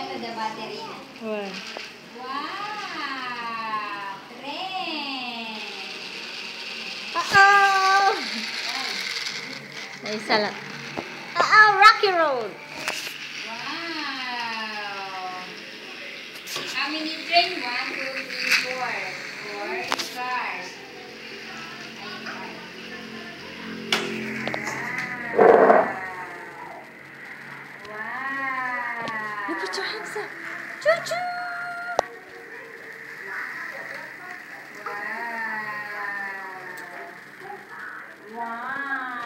to the battery. What? Wow! Train! Uh-oh! Ay, isa lang. Uh-oh! Rocky Road! Wow! How many train? 1, 2, 3, 4. 4 cars. You put your hands up. Choo-choo! Wow!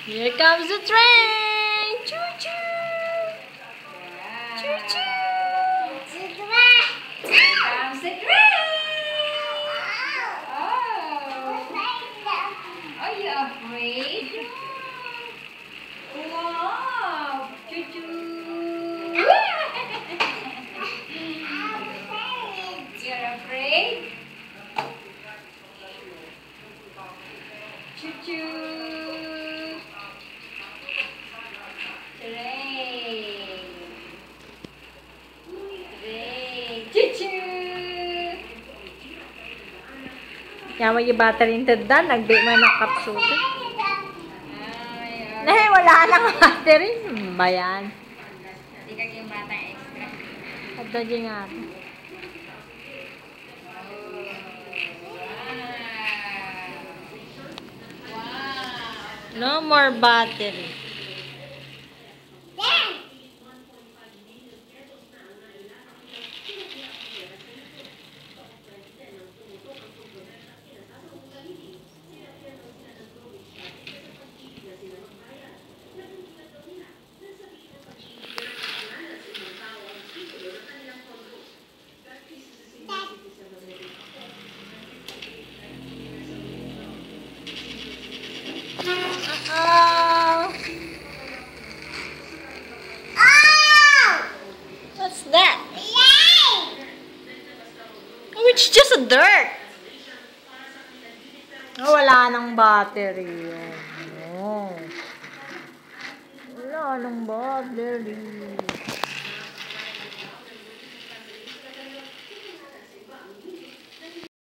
Here comes the train! Choo-choo! Choo-choo! Here comes the train! Oh! Are you afraid? Wow! Choo-choo! You're afraid? Choo-choo! Train! Train! Choo-choo! Kaya may battery into dan, nagdi man nakapsuto. Ay, Nahi, wala nang battery. Bayan. hindi ka yung batang extra. At dagi nga. Wow! No more battery. Uh-oh. What's that? Oh, it's just a dirt. Oh, wala nang battery. Oh. Wala nang battery.